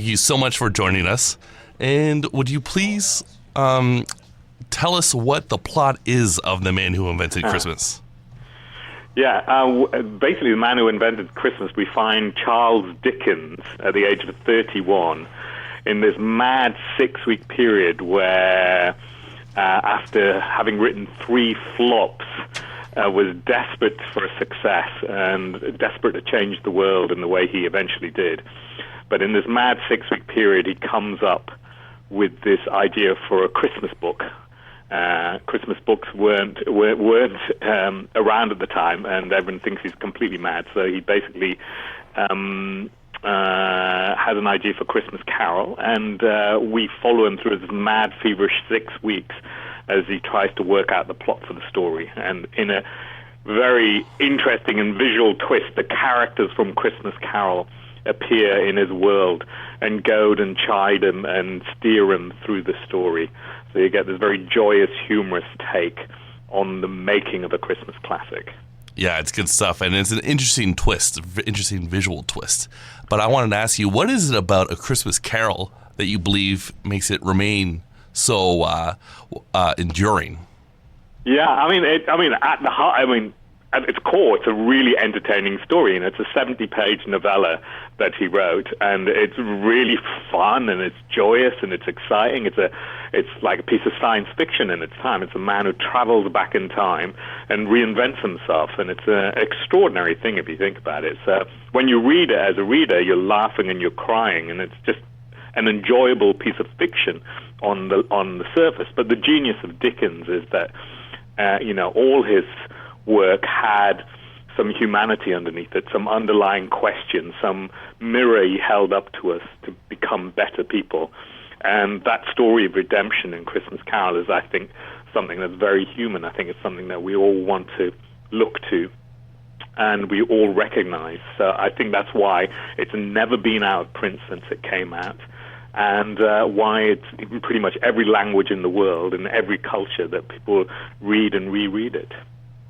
Thank you so much for joining us. And would you please tell us what the plot is of The Man Who Invented Christmas? Yeah, basically, The Man Who Invented Christmas, we find Charles Dickens at the age of 31 in this mad 6-week period where, after having written 3 flops, was desperate for a success and desperate to change the world in the way he eventually did. But in this mad 6-week period, he comes up with this idea for a Christmas book. Christmas books weren't around at the time, and everyone thinks he's completely mad. So he basically has an idea for Christmas Carol, and we follow him through this mad, feverish 6 weeks as he tries to work out the plot for the story. And in a very interesting and visual twist, the characters from Christmas Carol appear in his world and goad and chide him and steer him through the story. So you get this very joyous, humorous take on the making of a Christmas classic. Yeah, it's good stuff, and it's an interesting twist, interesting visual twist. But I wanted to ask you, what is it about A Christmas Carol that you believe makes it remain so enduring? Yeah, at its core, it's a really entertaining story, and it's a 70-page novella that he wrote, and it's really fun, and it's joyous, and it's exciting. It's like a piece of science fiction in its time. It's a man who travels back in time and reinvents himself, and it's an extraordinary thing if you think about it. So when you read it as a reader, you're laughing and you're crying, and it's just an enjoyable piece of fiction on the surface. But the genius of Dickens is that all his work had some humanity underneath it, some underlying question, some mirror he held up to us to become better people. And that story of redemption in Christmas Carol is, I think, something that's very human. I think it's something that we all want to look to and we all recognize. So I think that's why it's never been out of print since it came out, and why it's in pretty much every language in the world and every culture that people read and reread it.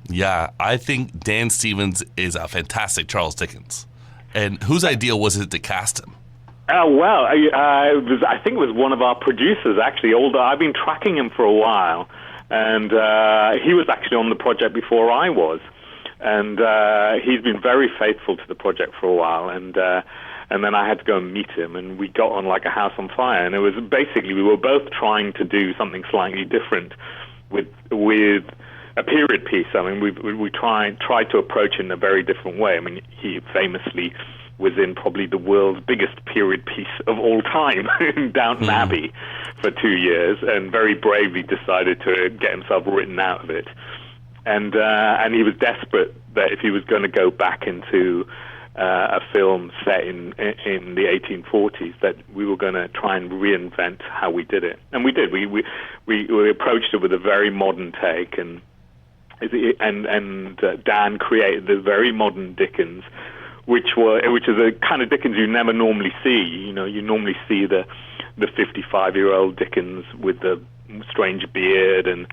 Yeah, I think Dan Stevens is a fantastic Charles Dickens. And whose idea was it to cast him? I think it was one of our producers, actually. I've been tracking him for a while, and he was actually on the project before I was. And he's been very faithful to the project for a while, and then I had to go and meet him, and we got on like a house on fire. And it was basically, we were both trying to do something slightly different with a period piece. I mean, we tried to approach it in a very different way. I mean, he famously was in probably the world's biggest period piece of all time in Downton Abbey for 2 years, and very bravely decided to get himself written out of it. And he was desperate that if he was going to go back into a film set in the 1840s, that we were going to try and reinvent how we did it. And we did. We approached it with a very modern take, and Dan created the very modern Dickens, which is a kind of Dickens you never normally see. You know, you normally see the 55-year-old Dickens with the strange beard and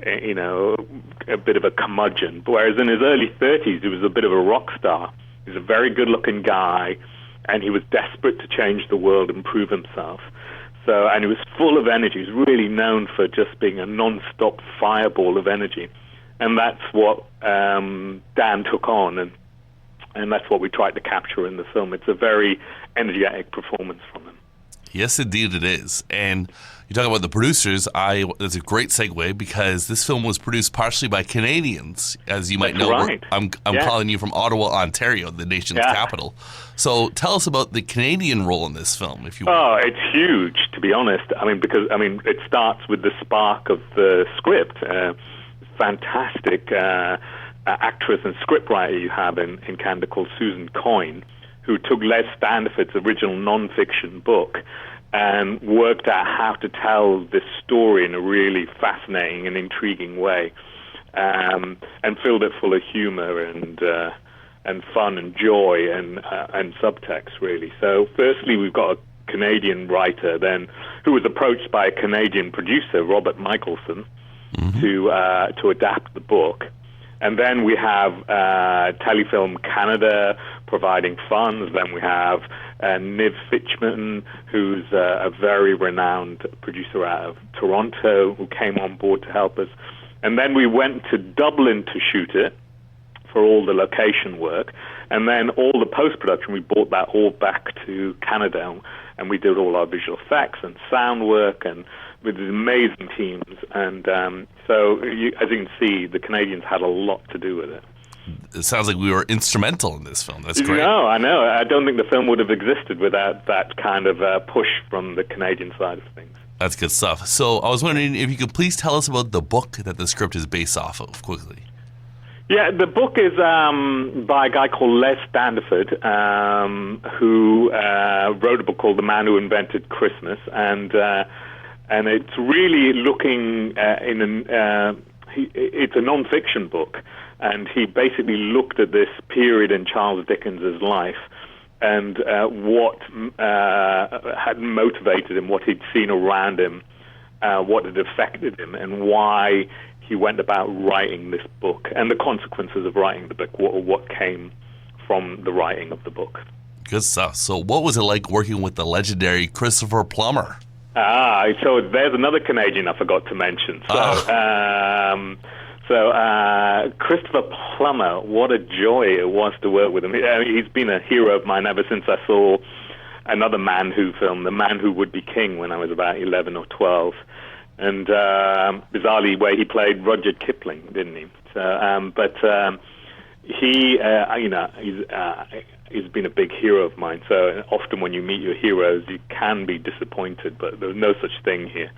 a bit of a curmudgeon. Whereas in his early 30s, he was a bit of a rock star. He was a very good-looking guy, and he was desperate to change the world and prove himself. So, and he was full of energy. He was really known for just being a non-stop fireball of energy. And that's what Dan took on, and that's what we tried to capture in the film. It's a very energetic performance from him. Yes, indeed it is. And you talk about the producers. That's a great segue, because this film was produced partially by Canadians, as you might know. Right. I'm calling you from Ottawa, Ontario, the nation's capital. So tell us about the Canadian role in this film, if you will. Oh, it's huge, to be honest. Because it starts with the spark of the script. Fantastic actress and scriptwriter you have in Canada called Susan Coyne, who took Les Standiford's original non-fiction book and worked out how to tell this story in a really fascinating and intriguing way, and filled it full of humor and fun and joy and subtext, really. So firstly, we've got a Canadian writer then who was approached by a Canadian producer, Robert Michelson, to adapt the book. And then we have Telefilm Canada providing funds. Then we have Niv Fitchman, who's a very renowned producer out of Toronto, who came on board to help us. And then we went to Dublin to shoot it for all the location work. And then all the post-production, we brought that all back to Canada, and we did all our visual effects and sound work, and with these amazing teams. And so, as you can see, the Canadians had a lot to do with it. It sounds like we were instrumental in this film. That's great. No, I know. I don't think the film would have existed without that kind of push from the Canadian side of things. That's good stuff. So I was wondering if you could please tell us about the book that the script is based off of, quickly. Yeah, the book is by a guy called Les Standiford, who wrote a book called The Man Who Invented Christmas, and it's really looking it's a non-fiction book, and he basically looked at this period in Charles Dickens' life and what had motivated him, what he'd seen around him, what had affected him, and why he went about writing this book, and the consequences of writing the book, what came from the writing of the book. Good stuff. So what was it like working with the legendary Christopher Plummer? So there's another Canadian I forgot to mention. So Christopher Plummer, what a joy it was to work with him. He's been a hero of mine ever since I saw another Man Who film, The Man Who Would Be King, when I was about 11 or 12. And bizarrely, where he played Rudyard Kipling, didn't he? So, he's been a big hero of mine. So often when you meet your heroes, you can be disappointed, but there's no such thing here.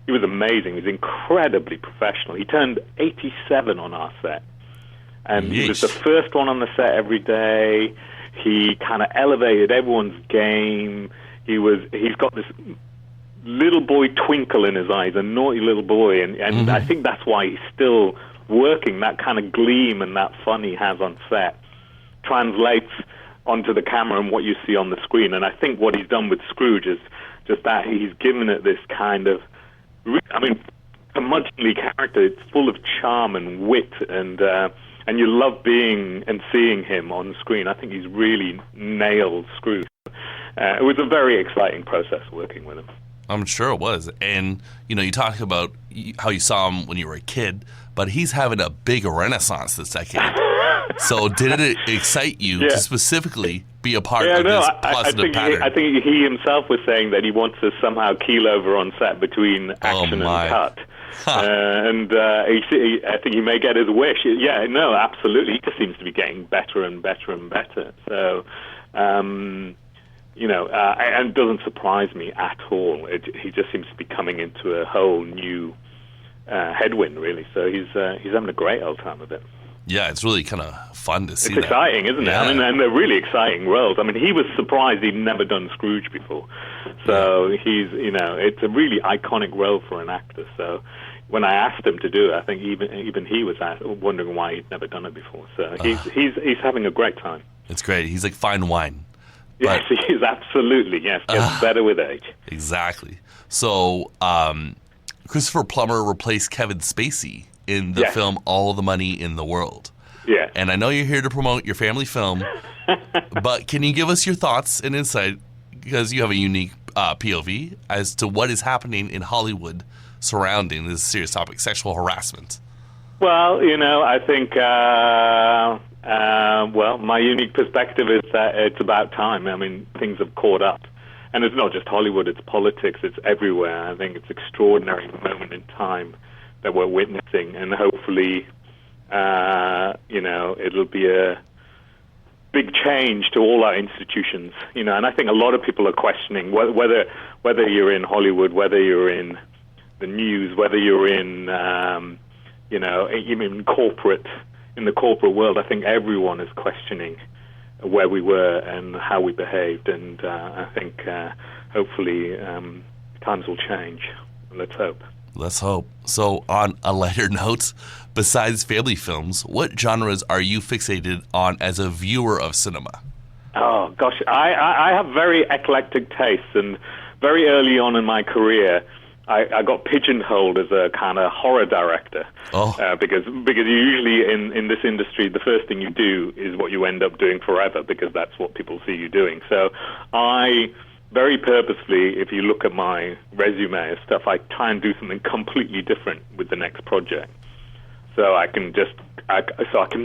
He was amazing. He was incredibly professional. He turned 87 on our set, and he was the first one on the set every day. He kind of elevated everyone's game. He's got this little boy twinkle in his eyes, a naughty little boy, and I think that's why he's still working. That kind of gleam and that fun he has on set translates onto the camera and what you see on the screen. And I think what he's done with Scrooge is just that he's given it this kind of, curmudgeonly character. It's full of charm and wit, and you love being and seeing him on screen. I think he's really nailed Scrooge. It was a very exciting process working with him. I'm sure it was. And, you talk about how you saw him when you were a kid, but he's having a big renaissance this decade. So did it excite you to specifically be a part of this positive pattern? I think he himself was saying that he wants to somehow keel over on set between action and cut. I think he may get his wish. Yeah, no, absolutely. He just seems to be getting better and better and better. So... and it doesn't surprise me at all. He just seems to be coming into a whole new headwind, really. So he's having a great old time of it. Yeah, it's really kind of fun to see. It's exciting, isn't it? Yeah. And they're really exciting roles. He was surprised he'd never done Scrooge before. So it's a really iconic role for an actor. So when I asked him to do it, I think even he was wondering why he'd never done it before. So he's having a great time. It's great. He's like fine wine. Yes, he is, absolutely. Yes, gets better with age. Exactly. So Christopher Plummer replaced Kevin Spacey in the film All the Money in the World. Yeah. And I know you're here to promote your family film, but can you give us your thoughts and insight, because you have a unique POV, as to what is happening in Hollywood surrounding this serious topic, sexual harassment? Well, I think... my unique perspective is that it's about time. Things have caught up. And it's not just Hollywood, it's politics, it's everywhere. I think it's an extraordinary moment in time that we're witnessing. And hopefully, it'll be a big change to all our institutions. And I think a lot of people are questioning whether you're in Hollywood, whether you're in the news, whether you're in, even corporate... In the corporate world, I think everyone is questioning where we were and how we behaved, and I think hopefully times will change. Let's hope. Let's hope. So on a lighter note, besides family films, what genres are you fixated on as a viewer of cinema? Oh, gosh. I have very eclectic tastes, and very early on in my career, I got pigeonholed as a kind of horror director. Because usually in this industry, the first thing you do is what you end up doing forever, because that's what people see you doing. So I very purposely, if you look at my resume and stuff, I try and do something completely different with the next project. So I can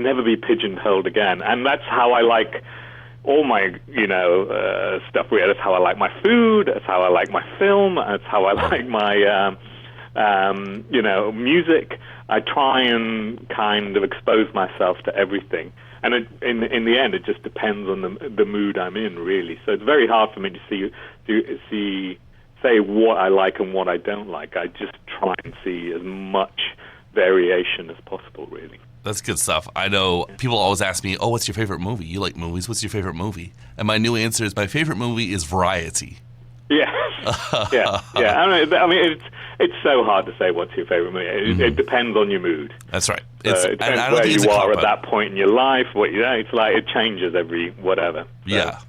never be pigeonholed again. And that's how I like all my, stuff. That's how I like my food. That's how I like my film. That's how I like my, music. I try and kind of expose myself to everything. And in the end, it just depends on the mood I'm in, really. So it's very hard for me to say what I like and what I don't like. I just try and see as much variation as possible, really. That's good stuff. I know people always ask me, what's your favorite movie? You like movies. What's your favorite movie? And my new answer is my favorite movie is Variety. Yeah. Yeah. I mean, it's so hard to say what's your favorite movie. It depends on your mood. That's right. It depends where you are at that point in your life. It's like it changes every whatever. So, yeah.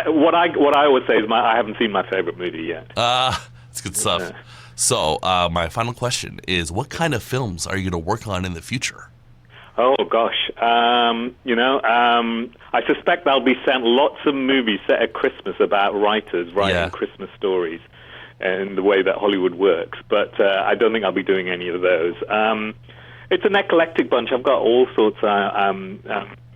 What I always say is I haven't seen my favorite movie yet. That's good stuff. Yeah. So my final question is, what kind of films are you going to work on in the future? Oh gosh, I suspect I'll be sent lots of movies set at Christmas about writers writing Christmas stories, and the way that Hollywood works. But I don't think I'll be doing any of those. It's an eclectic bunch. I've got all sorts. I'm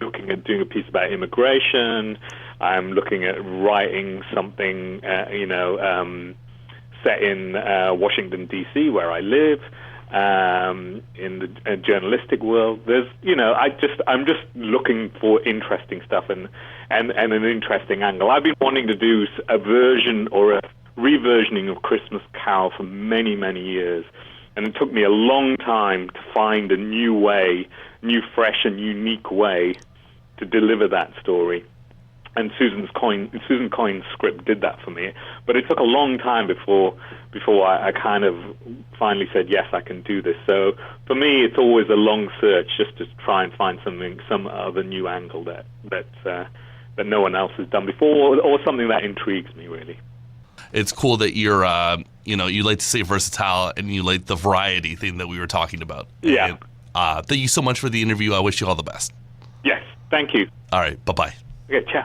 looking at doing a piece about immigration. I'm looking at writing something, set in Washington D.C., where I live. In the journalistic world, I'm just looking for interesting stuff and an interesting angle. I've been wanting to do a version or a reversioning of Christmas Carol for many, many years, and it took me a long time to find a new, fresh and unique way to deliver that story. And Susan Coyne's script did that for me, but it took a long time before I kind of finally said, yes, I can do this. So for me, it's always a long search just to try and find some other new angle that no one else has done before, or something that intrigues me, really. It's cool that you're, you like to say versatile, and you like the variety thing that we were talking about. Yeah. And, thank you so much for the interview. I wish you all the best. Yes, thank you. All right, bye-bye. Okay, ciao.